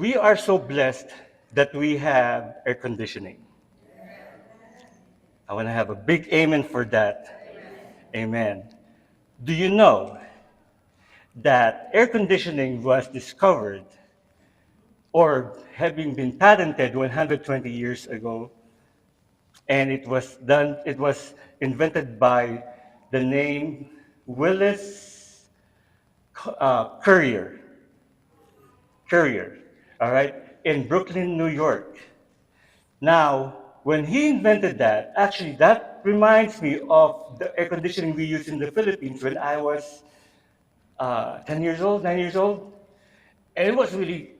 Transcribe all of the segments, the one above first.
We are so blessed that we have air conditioning. I want to have a big amen for that. Amen. Do you know that air conditioning was discovered or having been patented 120 years ago, and it was invented by the name Willis Courier, Courier, all right, in Brooklyn, New York. Now, when he invented that, actually, that reminds me of the air conditioning we used in the Philippines when I was 10 years old, 9 years old. And it was really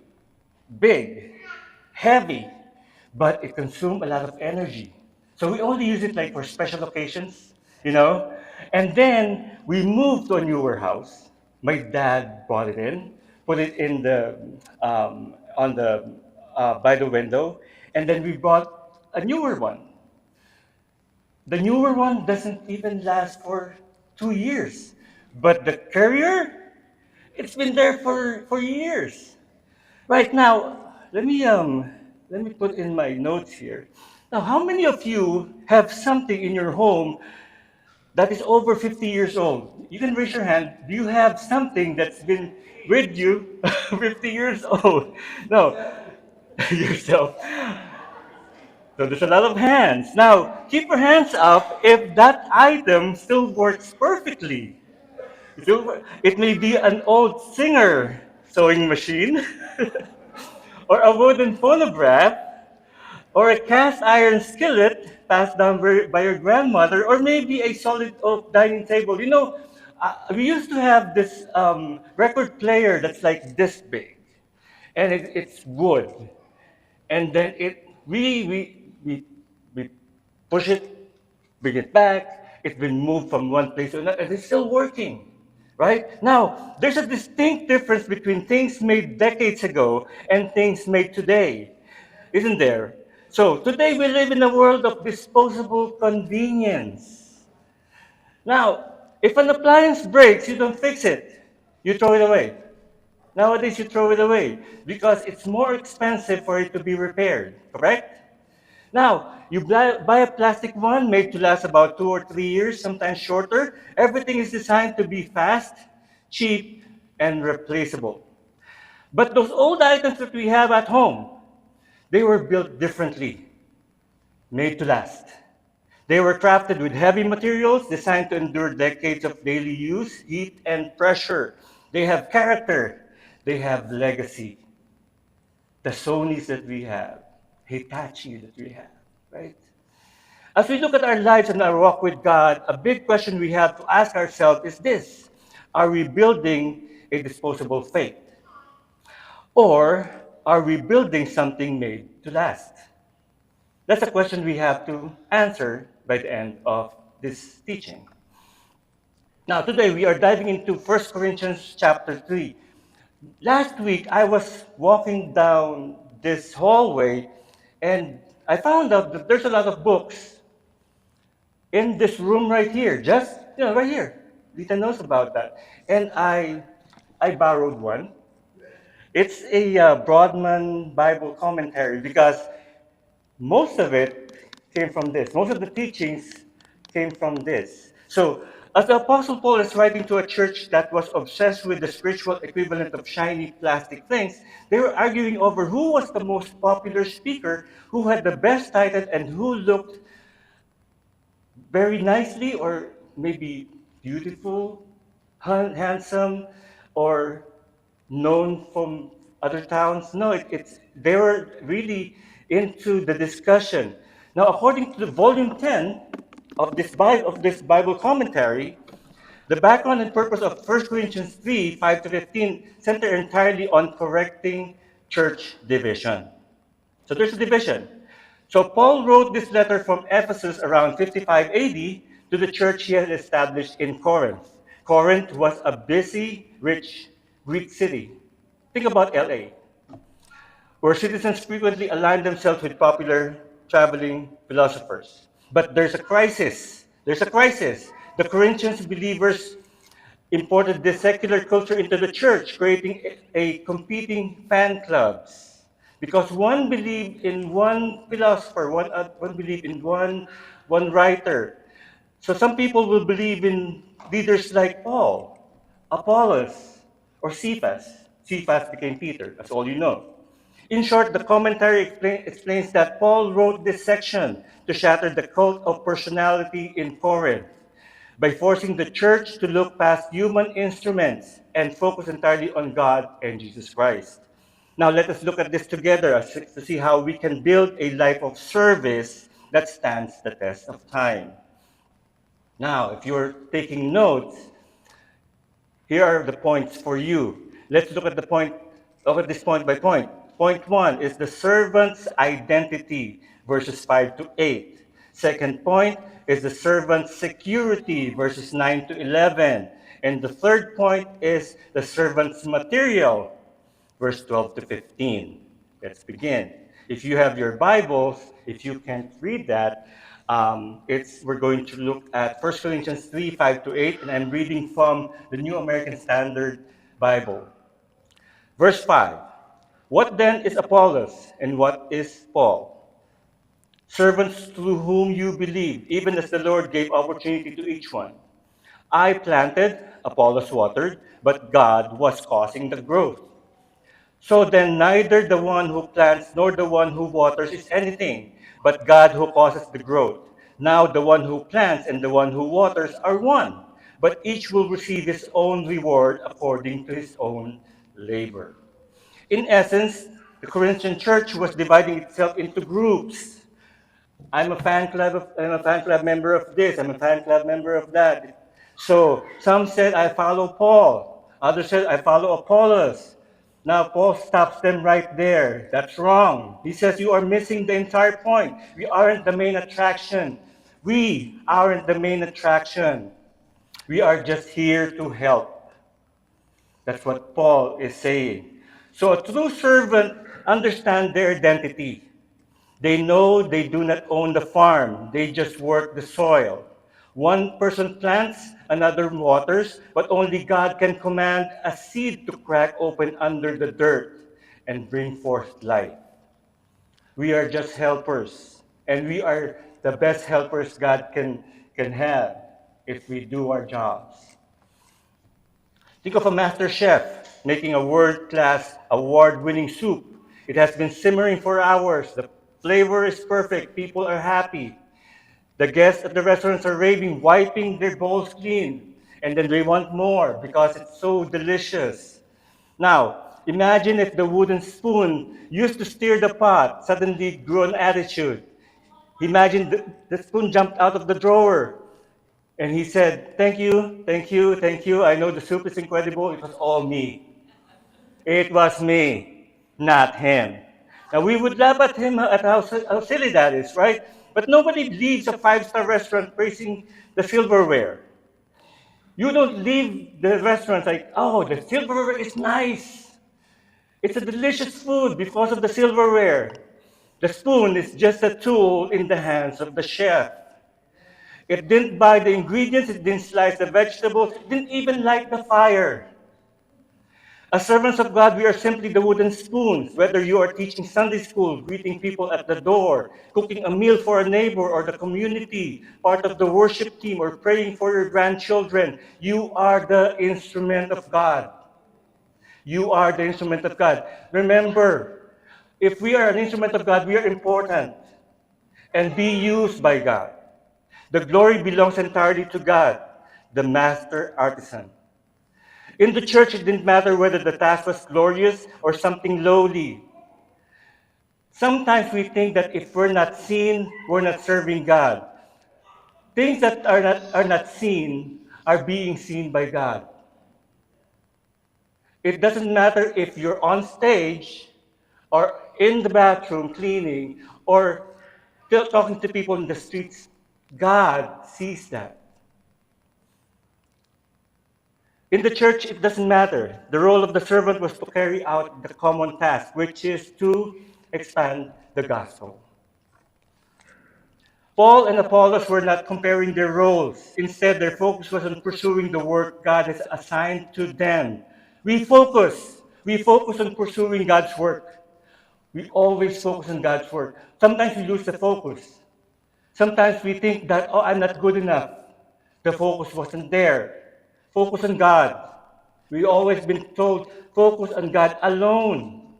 big, heavy, but it consumed a lot of energy. So we only use it like for special occasions, you know? And then we moved to a newer house. My dad brought it in, put it in the, on the, by the window, and then we bought a newer one. The newer one doesn't even last for 2 years. But the Carrier, it's been there for years. Right now, let me put in my notes here. Now, how many of you have something in your home that is over 50 years old? You can raise your hand. Do you have something that's been with you 50 years old? No, yourself. So there's a lot of hands. Now, keep your hands up if that item still works perfectly. It may be an old Singer sewing machine, or a wooden phonograph, or a cast iron skillet passed down by your grandmother, or maybe a solid oak dining table. We used to have this record player that's like this big, and it's wood. And then we push it, bring it back. It's been moved from one place to another, and it's still working. Right? Now, there's a distinct difference between things made decades ago and things made today, isn't there? So, today we live in a world of disposable convenience. Now, if an appliance breaks, you don't fix it, you throw it away. Nowadays, you throw it away because it's more expensive for it to be repaired, correct? Now, you buy a plastic one made to last about 2 or 3 years, sometimes shorter. Everything is designed to be fast, cheap, and replaceable. But those old items that we have at home, they were built differently, made to last. They were crafted with heavy materials designed to endure decades of daily use, heat, and pressure. They have character. They have legacy. The Sonys that we have, Hitachi that we have, right? As we look at our lives and our walk with God, a big question we have to ask ourselves is this: are we building a disposable faith? Or are we building something made to last? That's a question we have to answer by the end of this teaching. Now, today we are diving into 1 Corinthians chapter 3. Last week, I was walking down this hallway and I found out that there's a lot of books in this room right here, just right here. Lita knows about that, and I borrowed one. It's a Broadman Bible commentary because most of it came from this. Most of the teachings came from this. So, as the Apostle Paul is writing to a church that was obsessed with the spiritual equivalent of shiny plastic things, they were arguing over who was the most popular speaker, who had the best title, and who looked very nicely, or maybe beautiful, handsome, or known from other towns. No, it's they were really into the discussion. Now, according to the volume 10 of this Bible commentary, the background and purpose of 1 Corinthians 3, 5 to 15 center entirely on correcting church division. So there's a division. So Paul wrote this letter from Ephesus around 55 AD to the church he had established in Corinth. Corinth was a busy, rich Greek city. Think about LA, where citizens frequently align themselves with popular traveling philosophers. But there's a crisis. There's a crisis. The Corinthians believers imported this secular culture into the church, creating a competing fan clubs. Because one believed in one philosopher, one believed in one writer. So some people will believe in leaders like Paul, Apollos, or Cephas. Cephas became Peter, that's all you know. In short, the commentary explains that Paul wrote this section to shatter the cult of personality in Corinth by forcing the church to look past human instruments and focus entirely on God and Jesus Christ. Now, let us look at this together to see how we can build a life of service that stands the test of time. Now, if you're taking notes, here are the points for you. Let's look at this point by point. Point one is the servant's identity, verses 5 to 8. Second point is the servant's security, verses 9 to 11. And the third point is the servant's material, verse 12 to 15. Let's begin. If you have your Bibles, if you can't read that, we're going to look at 1 Corinthians 3, 5 to 8, and I'm reading from the New American Standard Bible. Verse 5. What then is Apollos, and what is Paul? Servants through whom you believe, even as the Lord gave opportunity to each one. I planted, Apollos watered, but God was causing the growth. So then neither the one who plants nor the one who waters is anything, but God who causes the growth. Now the one who plants and the one who waters are one, but each will receive his own reward according to his own labor. In essence, the Corinthian church was dividing itself into groups. I'm a fan club member of this, I'm a fan club member of that. So some said I follow Paul, others said I follow Apollos. Now Paul stops them right there. That's wrong. He says you are missing the entire point. We aren't the main attraction. We aren't the main attraction. We are just here to help. That's what Paul is saying. So a true servant understands their identity. They know they do not own the farm, they just work the soil. One person plants, another waters, but only God can command a seed to crack open under the dirt and bring forth life. We are just helpers, and we are the best helpers God can have if we do our jobs. Think of a master chef making a world-class, award-winning soup. It has been simmering for hours. The flavor is perfect. People are happy. The guests at the restaurants are raving, wiping their bowls clean. And then they want more because it's so delicious. Now, imagine if the wooden spoon used to stir the pot suddenly grew an attitude. Imagine the spoon jumped out of the drawer. And he said, thank you, thank you, thank you. I know the soup is incredible. It was all me. It was me, not him. Now, we would laugh at him at how silly that is, right? But nobody leaves a five-star restaurant praising the silverware. You don't leave the restaurant like, oh, the silverware is nice. It's a delicious food because of the silverware. The spoon is just a tool in the hands of the chef. It didn't buy the ingredients, it didn't slice the vegetables, it didn't even light the fire. As servants of God, we are simply the wooden spoons, whether you are teaching Sunday school, greeting people at the door, cooking a meal for a neighbor or the community, part of the worship team, or praying for your grandchildren. You are the instrument of God. You are the instrument of God. Remember, if we are an instrument of God, we are important and be used by God. The glory belongs entirely to God, the master artisan. In the church, it didn't matter whether the task was glorious or something lowly. Sometimes we think that if we're not seen, we're not serving God. Things that are not seen are being seen by God. It doesn't matter if you're on stage or in the bathroom cleaning or still talking to people in the streets. God sees that. In the church, it doesn't matter. The role of the servant was to carry out the common task, which is to expand the gospel. Paul and Apollos were not comparing their roles. Instead, their focus was on pursuing the work God has assigned to them. We focus on pursuing God's work. We always focus on God's word. Sometimes we lose the focus. Sometimes we think that, oh, I'm not good enough. The focus wasn't there. Focus on God. We always been told, focus on God alone.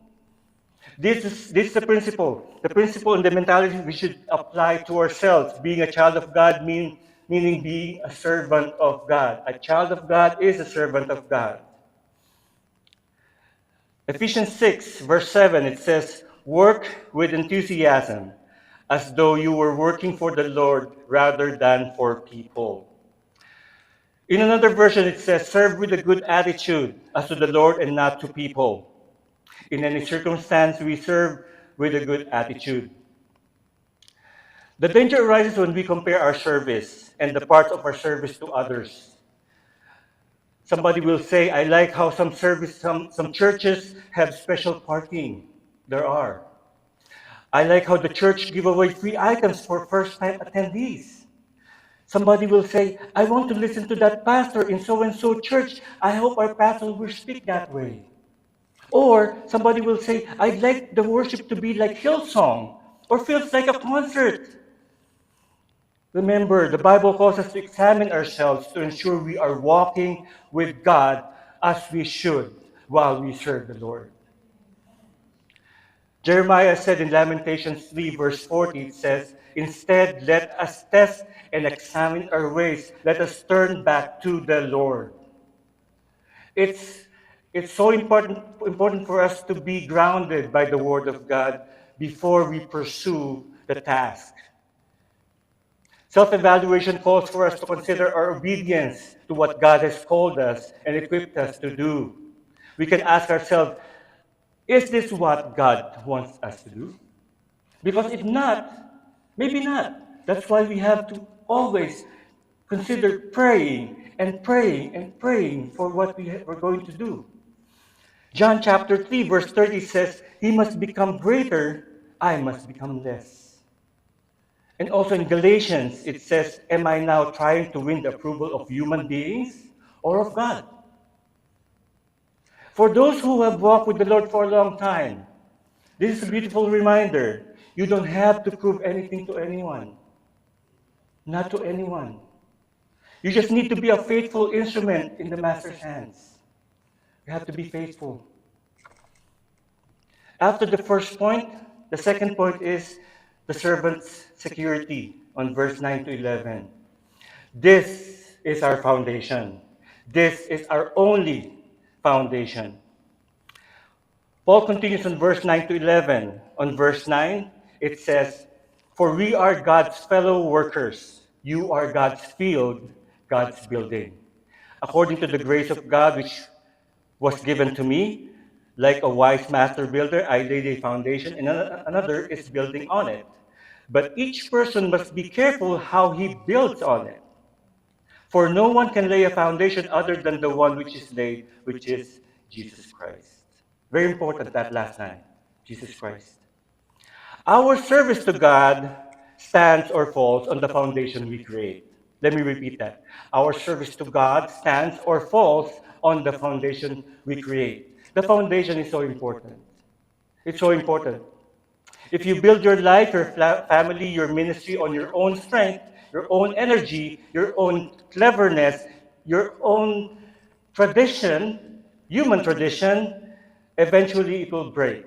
This is the principle and the mentality we should apply to ourselves. Being a child of God meaning being a servant of God. A child of God is a servant of God. Ephesians 6, verse 7, it says, work with enthusiasm, as though you were working for the Lord rather than for people. In another version, it says, serve with a good attitude, as to the Lord and not to people. In any circumstance, we serve with a good attitude. The danger arises when we compare our service and the parts of our service to others. Somebody will say, I like how some churches have special parking. There are. I like how the church give away free items for first-time attendees. Somebody will say, I want to listen to that pastor in so-and-so church. I hope our pastor will speak that way. Or somebody will say, I'd like the worship to be like Hillsong or feels like a concert. Remember, the Bible calls us to examine ourselves to ensure we are walking with God as we should while we serve the Lord. Jeremiah said in Lamentations 3, verse 40, it says, instead, let us test and examine our ways. Let us turn back to the Lord. It's, it's so important for us to be grounded by the Word of God before we pursue the task. Self-evaluation calls for us to consider our obedience to what God has called us and equipped us to do. We can ask ourselves, is this what God wants us to do? Because if not, maybe not. That's why we have to always consider praying and praying and praying for what we're going to do. John chapter 3, verse 30 says, he must become greater, I must become less. And also in Galatians, it says, am I now trying to win the approval of human beings or of God? For those who have walked with the Lord for a long time, this is a beautiful reminder. You don't have to prove anything to anyone. Not to anyone. You just need to be a faithful instrument in the Master's hands. You have to be faithful. After the first point, the second point is the servant's security on verse 9 to 11. This is our foundation. This is our only foundation. Paul continues on verse 9 to 11. On verse 9, it says, for we are God's fellow workers. You are God's field, God's building. According to the grace of God which was given to me, like a wise master builder, I laid a foundation and another is building on it. But each person must be careful how he builds on it. For no one can lay a foundation other than the one which is laid, which is Jesus Christ. Very important, that last line, Jesus Christ. Our service to God stands or falls on the foundation we create. Let me repeat that. Our service to God stands or falls on the foundation we create. The foundation is so important. It's so important. If you build your life, your family, your ministry on your own strength, your own energy, your own cleverness, your own tradition, human tradition, eventually it will break.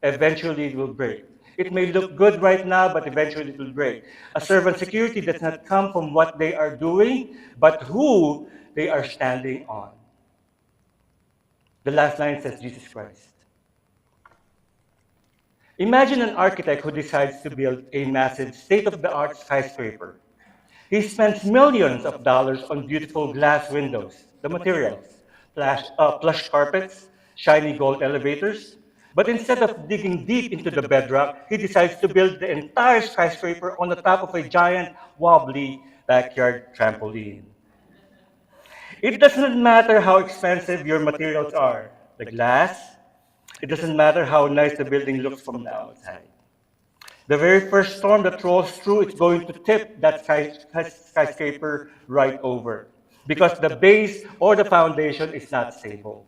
Eventually it will break. It may look good right now, but eventually it will break. A servant's security does not come from what they are doing, but who they are standing on. The last line says Jesus Christ. Imagine an architect who decides to build a massive state-of-the-art skyscraper. He spends millions of dollars on beautiful glass windows, the materials, plush carpets, shiny gold elevators. But instead of digging deep into the bedrock, he decides to build the entire skyscraper on the top of a giant, wobbly backyard trampoline. It doesn't matter how expensive your materials are, the glass. It doesn't matter how nice the building looks from the outside. The very first storm that rolls through, it's going to tip that skyscraper right over because the base or the foundation is not stable.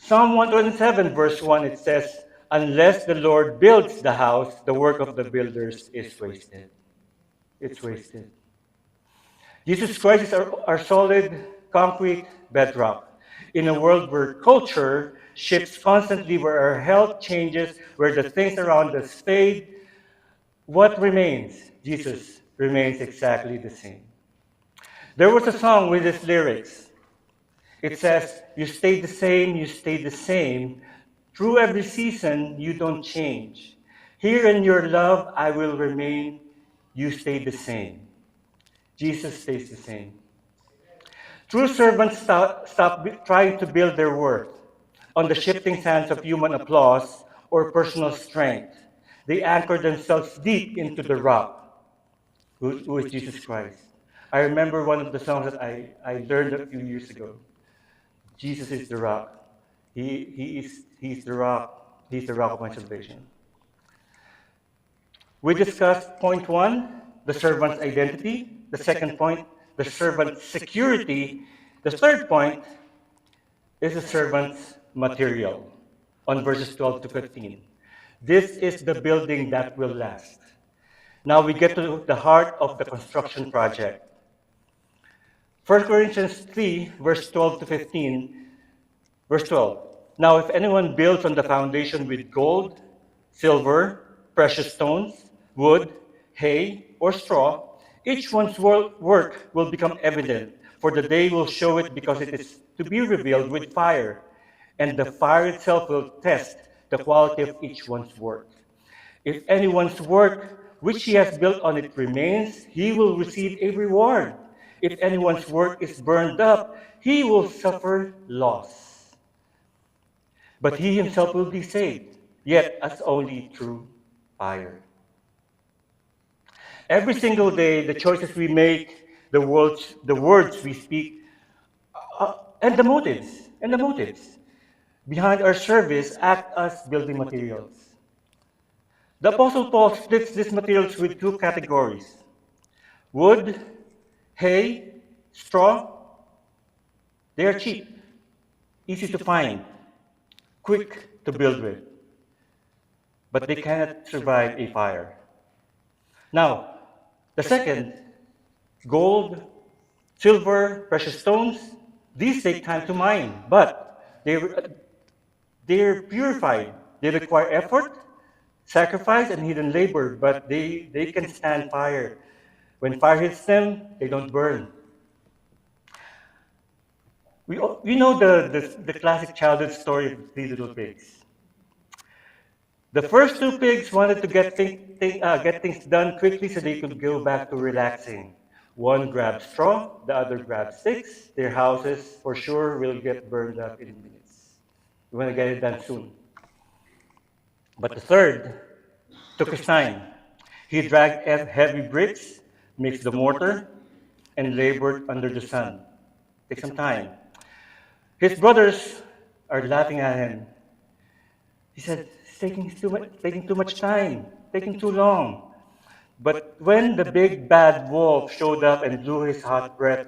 Psalm 127, verse 1, it says, unless the Lord builds the house, the work of the builders is wasted. It's wasted. Jesus Christ is our solid, concrete bedrock. In a world where culture shifts constantly, where our health changes, where the things around us fade, what remains? Jesus remains exactly the same. There was a song with these lyrics. It says, you stay the same, you stay the same. Through every season, you don't change. Here in your love, I will remain. You stay the same. Jesus stays the same. True servants stop trying to build their worth on the shifting sands of human applause or personal strength. They anchor themselves deep into the rock, who is Jesus Christ. I remember one of the songs that I learned a few years ago. Jesus is the rock. He's the rock. He's the rock of my salvation. We discussed point one, the servant's identity. The second point, the servant's security. The third point is the servant's material on verses 12 to 15. This is the building that will last. Now we get to the heart of the construction project. 1 Corinthians 3, verse 12 to 15. Verse 12. Now if anyone builds on the foundation with gold, silver, precious stones, wood, hay, or straw, each one's work will become evident, for the day will show it because it is to be revealed with fire, and the fire itself will test the quality of each one's work. If anyone's work which he has built on it remains, he will receive a reward. If anyone's work is burned up, he will suffer loss. But he himself will be saved, yet as only through fire. Every single day, the choices we make, the words we speak, and the motives behind our service act as building materials. The Apostle Paul splits these materials with two categories: wood, hay, straw. They are cheap, easy to find, quick to build with, but they cannot survive a fire. Now, the second, gold, silver, precious stones, these take time to mine, but they're purified. They require effort, sacrifice, and hidden labor, but they can stand fire. When fire hits them, they don't burn. We know the classic childhood story of Three Little Pigs. The first two pigs wanted to get things done quickly so they could go back to relaxing. One grabbed straw, the other grabbed sticks. Their houses, for sure, will get burned up in minutes. We want to get it done soon. But the third took his time. He dragged heavy bricks, mixed the mortar, and labored under the sun. Take some time. His brothers are laughing at him. He said, it's taking too much time, taking too long. But when the big bad wolf showed up and blew his hot breath,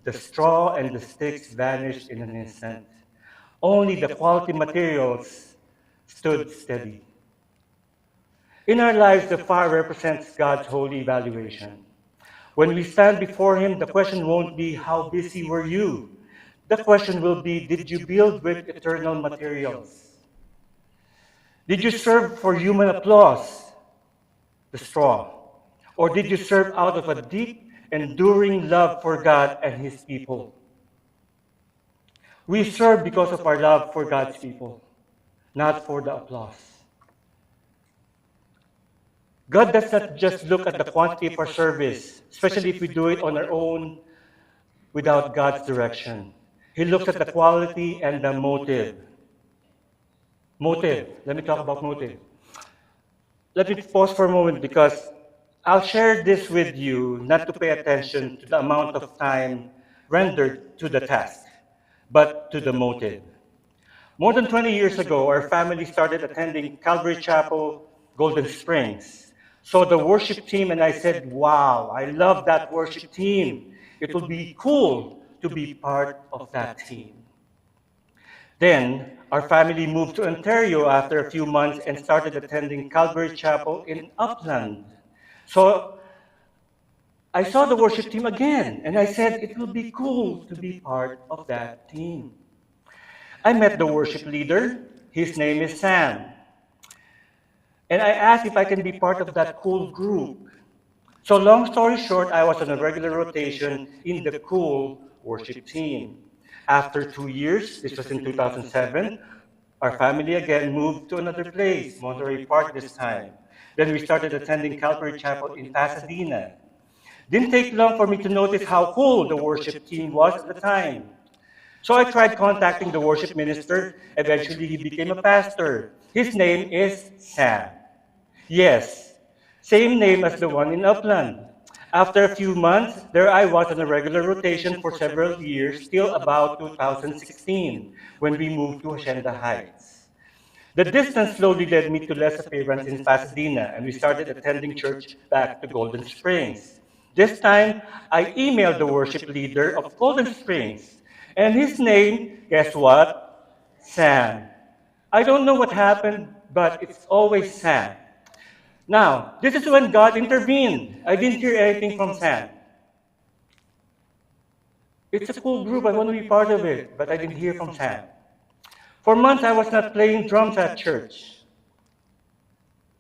the straw and the sticks vanished in an instant. Only the quality materials stood steady. In our lives, the fire represents God's holy evaluation. When we stand before Him, the question won't be, how busy were you? The question will be, did you build with eternal materials? Did you serve for human applause, the straw? Or did you serve out of a deep, enduring love for God and His people? We serve because of our love for God's people, not for the applause. God does not just look at the quantity of our service, especially if we do it on our own without God's direction. He looks at the quality and the motive. Motive. Let me talk about motive. Let me pause for a moment because I'll share this with you not to pay attention to the amount of time rendered to the task, but to the motive. More than 20 years ago, our family started attending Calvary Chapel, Golden Springs. So the worship team and I said, wow, I love that worship team. It will be cool to be part of that team. Then Our family moved to Ontario after a few months and started attending Calvary Chapel in Upland. So I saw the worship team again, and I said it will be cool to be part of that team. I met the worship leader. His name is Sam. And I asked if I can be part of that cool group. So long story short, I was on a regular rotation in the cool worship team. After 2 years, this was in 2007, our family again moved to another place, Monterey Park this time. Then we started attending Calvary Chapel in Pasadena. Didn't take long for me to notice how cool the worship team was at the time. So I tried contacting the worship minister. Eventually, he became a pastor. His name is Sam. Yes, same name as the one in Upland. After a few months, there I was on a regular rotation for several years, till about 2016, when we moved to Hacienda Heights. The distance slowly led me to less appearance in Pasadena, and we started attending church back to Golden Springs. This time, I emailed the worship leader of Golden Springs, and his name, guess what? Sam. I don't know what happened, but it's always Sam. Now, this is when God intervened. I didn't hear anything from Sam. It's a cool group, I want to be part of it, but I didn't hear from Sam. For months, I was not playing drums at church.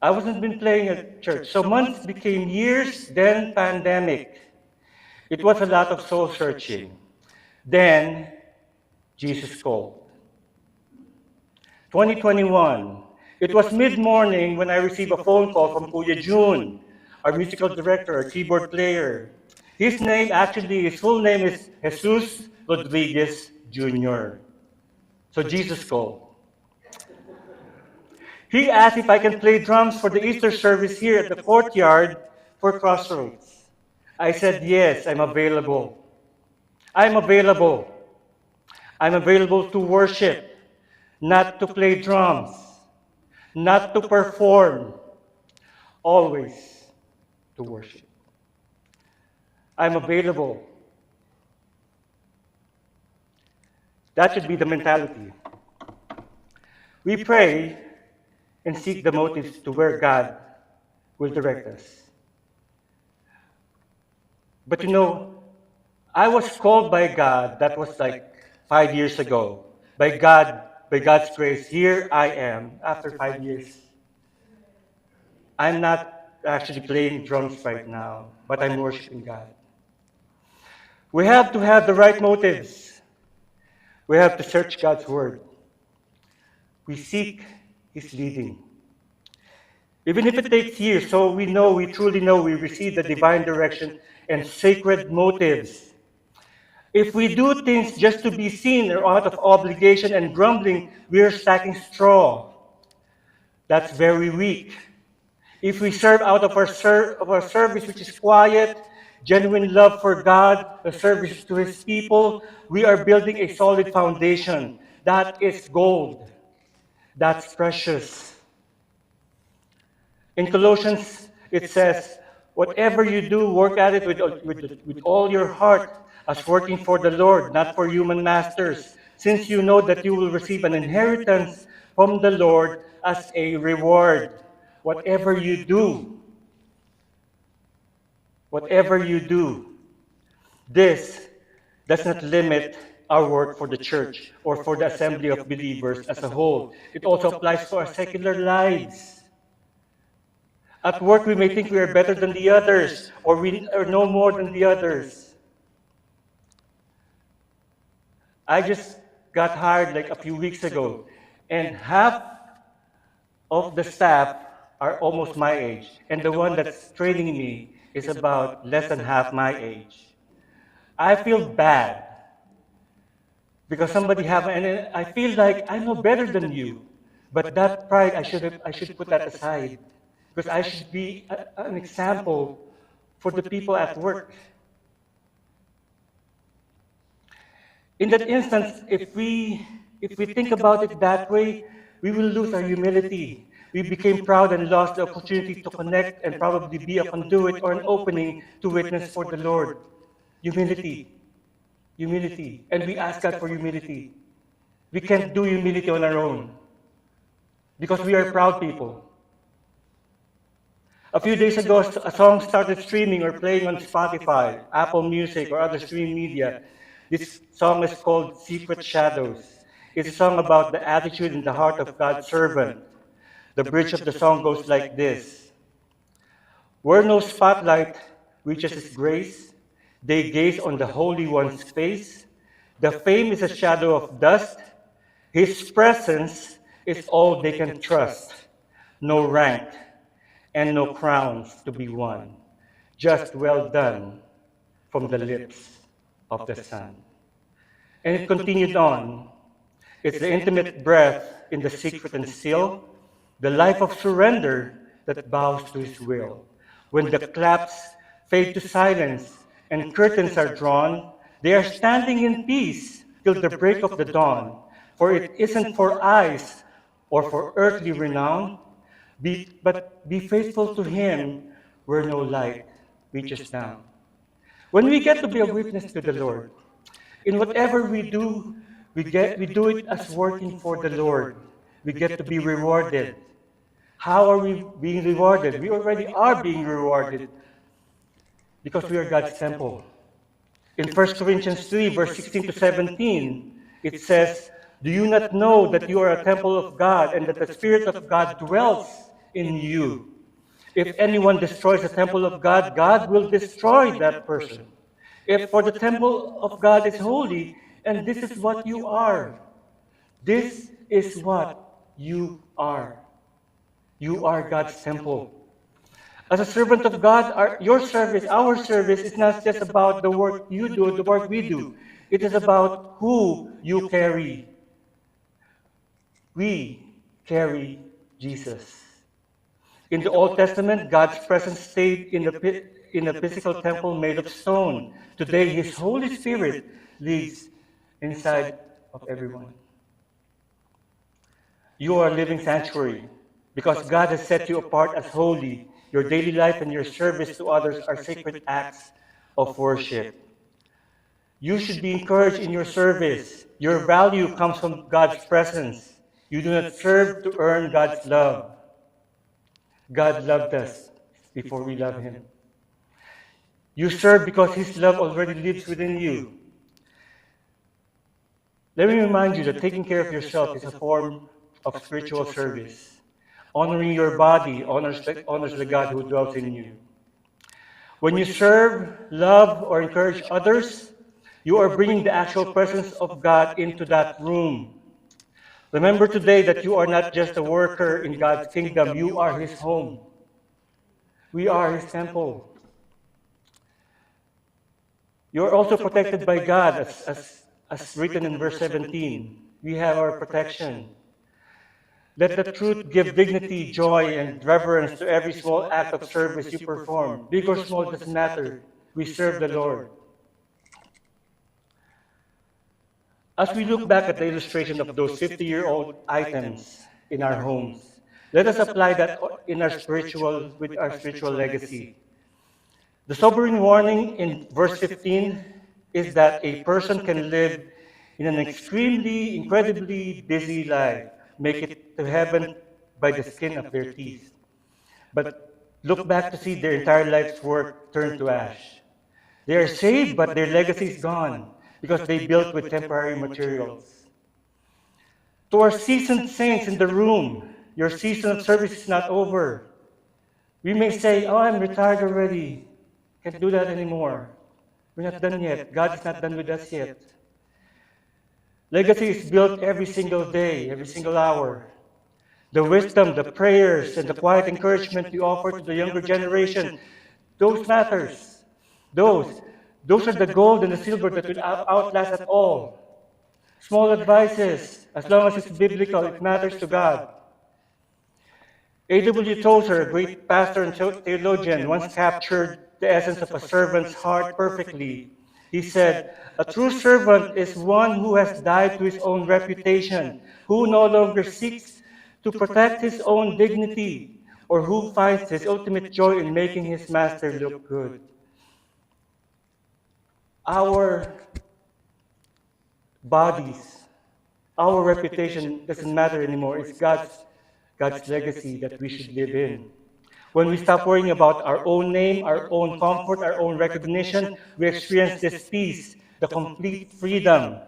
I wasn't been playing at church. So months became years, then pandemic. It was a lot of soul searching. Then, Jesus called. 2021. It was mid-morning when I received a phone call from Kuya June, our musical director, our keyboard player. His full name is Jesus Rodriguez Jr. So Jesus called. He asked if I can play drums for the Easter service here at the courtyard for Crossroads. I said, yes, I'm available. I'm available. I'm available to worship, not to play drums, not to perform, always to worship. I'm available. That should be the mentality. We pray and seek the motives to where God will direct us. But I was called by God, that was like 5 years ago. By God's grace, here I am after 5 years. I'm not actually playing drums right now, but I'm worshiping God. We have to have the right motives. We have to search God's word. We seek His leading. Even if it takes years, so we truly know we receive the divine direction and sacred motives. If we do things just to be seen or out of obligation and grumbling, we are stacking straw. That's very weak. If we serve out of our service, which is quiet, genuine love for God, the service to His people, we are building a solid foundation. That is gold. That's precious. In Colossians, it says, whatever you do, work at it with all your heart, as working for the Lord, not for human masters, since you know that you will receive an inheritance from the Lord as a reward. Whatever you do, this does not limit our work for the church or for the assembly of believers as a whole. It also applies to our secular lives. At work, we may think we are better than the others, or we are no more than the others. I just got hired like a few weeks ago, and half of the staff are almost my age, and the one that's training me is about less than half my age. I feel bad because and I feel like I know better than you, but that pride I should put that aside. Because I should be an example for the people at work. In that instance, if we think about it that way, we will lose our humility. We became proud and lost the opportunity to connect and probably be a conduit or an opening to witness for the Lord. Humility. And we ask God for humility. We can't do humility on our own because we are proud people. A few days ago, a song started streaming or playing on Spotify, Apple Music, or other streaming media. This song is called Secret Shadows. It's a song about the attitude and the heart of God's servant. The bridge of the song goes like this: where no spotlight reaches his grace, they gaze on the Holy One's face. The fame is a shadow of dust. His presence is all they can trust. No rank and no crowns to be won. Just well done from the lips of the Son. And it continued on. It's the intimate breath in the secret and still, the life of surrender that bows to his will. When the claps fade to silence and curtains are drawn, they are standing in peace till the break of the dawn. For it isn't for eyes or for earthly renown, but be faithful to him where no light reaches down. When we get to be a witness to the Lord, in whatever we do it as working for the Lord. We get to be rewarded. How are we being rewarded? We already are being rewarded because we are God's temple. In 1 Corinthians 3, verse 16 to 17, it says, "Do you not know that you are a temple of God and that the Spirit of God dwells in you? If anyone destroys the temple of God, God will destroy that person. If for the temple of God is holy, and this is what you are. This is what you are. You are God's temple. As a servant of God, our service is not just about the work you do, the work we do. It is about who you carry. We carry Jesus. In the Old Testament, God's presence stayed in a physical temple made of stone. Today, His Holy Spirit lives inside of everyone. You are a living sanctuary because God has set you apart as holy. Your daily life and your service to others are sacred acts of worship. You should be encouraged in your service. Your value comes from God's presence. You do not serve to earn God's love. God loved us before we loved Him. You serve because His love already lives within you. Let me remind you that taking care of yourself is a form of spiritual service. Honoring your body honors the God who dwells in you. When you serve, love, or encourage others, you are bringing the actual presence of God into that room. Remember today that you are not just a worker in God's kingdom, you are His home. We are His temple. You are also protected by God, as written in verse 17. We have our protection. Let the truth give dignity, joy, and reverence to every small act of service you perform. Big or small, doesn't matter. We serve the Lord. As we look back at the illustration of those 50-year-old items in our homes, let us apply that with our spiritual legacy. The sobering warning in verse 15 is that a person can live in an incredibly busy life, make it to heaven by the skin of their teeth, but look back to see their entire life's work turn to ash. They are saved, but their legacy is gone because they built with temporary materials. To our seasoned saints in the room, your season of service is not over. We may say, "Oh, I'm retired already. Can't do that anymore." We're not done yet. God is not done with us yet. Legacy is built every single day, every single hour. The wisdom, the prayers, and the quiet encouragement you offer to the younger generation, those matters. Those are the gold and the silver that will outlast at all. Small advices, as long as it's biblical, it matters to God. A.W. Tozer, a great pastor and theologian, once captured the essence of a servant's heart perfectly. He said, "A true servant is one who has died to his own reputation, who no longer seeks to protect his own dignity, or who finds his ultimate joy in making his master look good." Our bodies, our reputation doesn't matter anymore. It's God's legacy that we should live in. When we stop worrying about our own name, our own comfort, our own recognition, we experience this peace, the complete freedom.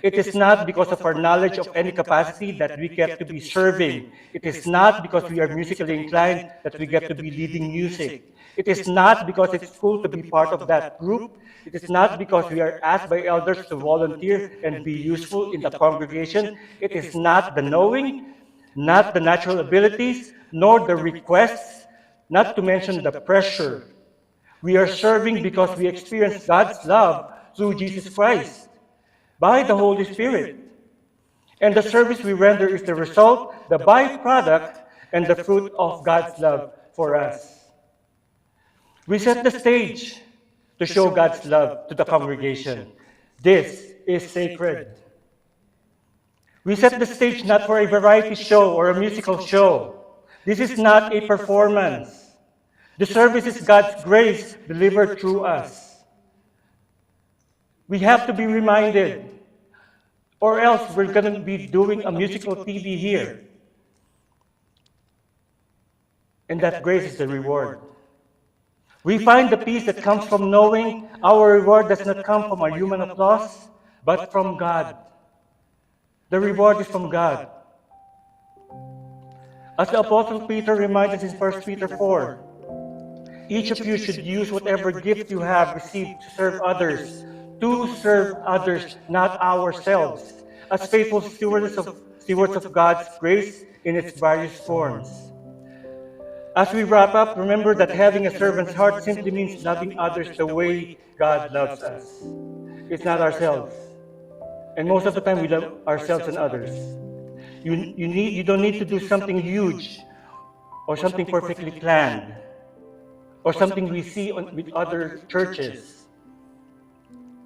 It is not because of our knowledge of any capacity that we get to be serving. It is not because we are musically inclined that we get to be leading music. It is not because it's cool to be part of that group. It is not because we are asked by elders to volunteer and be useful in the congregation. It is not the knowing, not the natural abilities, nor the requests, not to mention the pressure. We are serving because we experience God's love through Jesus Christ by the Holy Spirit. And the service we render is the result, the byproduct, and the fruit of God's love for us. We set the stage to show God's love to the congregation. This is sacred. We set the stage not for a variety show or a musical show. This is not a performance. The service is God's grace delivered through us. We have to be reminded, or else we're going to be doing a musical TV here. And that grace is the reward. We find the peace that comes from knowing our reward does not come from our human applause, but from God. The reward is from God. As the Apostle Peter reminds us in 1 Peter 4, each of you should use whatever gift you have received to serve others, not ourselves, as faithful stewards of God's grace in its various forms. As we wrap up, remember that having a servant's heart simply means loving others the way God loves us. It's not ourselves. And most of the time we love ourselves and others. You don't need to do something huge or something perfectly planned or something we see with other churches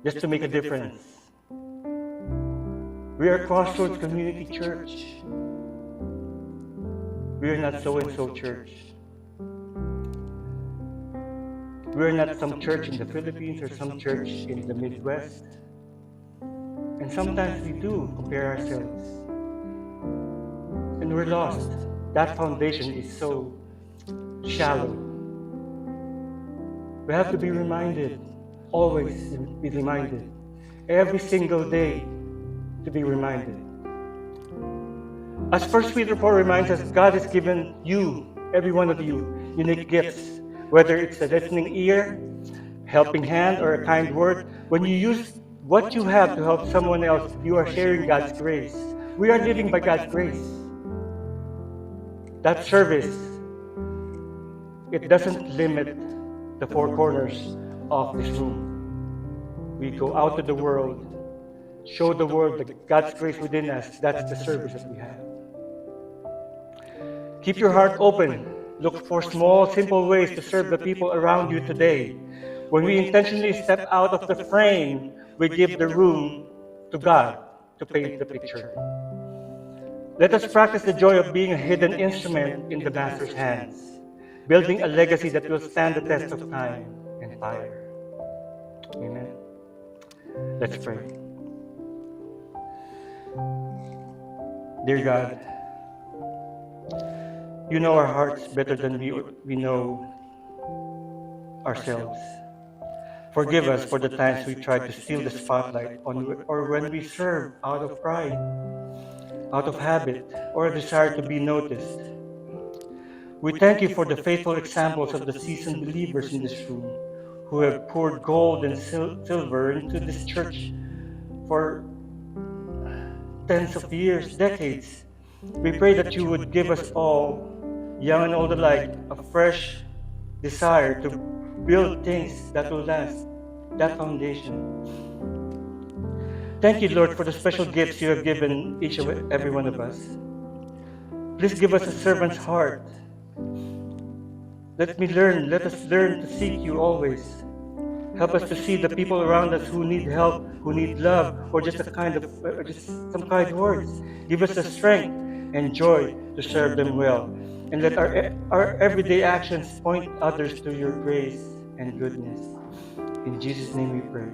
just to make a difference. We are Crossroads Community Church. We are not so-and-so church. We are not some church in the Philippines or some church in the Midwest. And sometimes we do compare ourselves. And we're lost. That foundation is so shallow. We have to be reminded, always be reminded, every single day to be reminded. As 1 Peter 4 reminds us, God has given you, every one of you, unique gifts, whether it's a listening ear, helping hand, or a kind word. When you use what you have to help someone else, you are sharing God's grace. We are living by God's grace. That service, it doesn't limit the four corners of this room. We go out to the world, show the world that God's grace within us. That's the service that we have. Keep your heart open. Look for small, simple ways to serve the people around you today. When we intentionally step out of the frame, we give the room to God to paint the picture. Let us practice the joy of being a hidden instrument in the Master's hands, building a legacy that will stand the test of time and fire. Amen. Let's pray. Dear God, you know our hearts better than we know ourselves. Forgive us for the times we try to steal the spotlight or when we serve out of pride, out of habit, or a desire to be noticed. We thank you for the faithful examples of the seasoned believers in this room who have poured gold and silver into this church for tens of years, decades. We pray that you would give us all, young and old alike, a fresh desire to build things that will last, that foundation. Thank you, Lord, for the special gifts you have given each and every one of us. Please give us a servant's heart. Let us learn to seek you always. Help us to see the people around us who need help, who need love, or just some kind words. Give us the strength and joy to serve them well. And let our everyday actions point others to your grace and goodness. In Jesus' name we pray.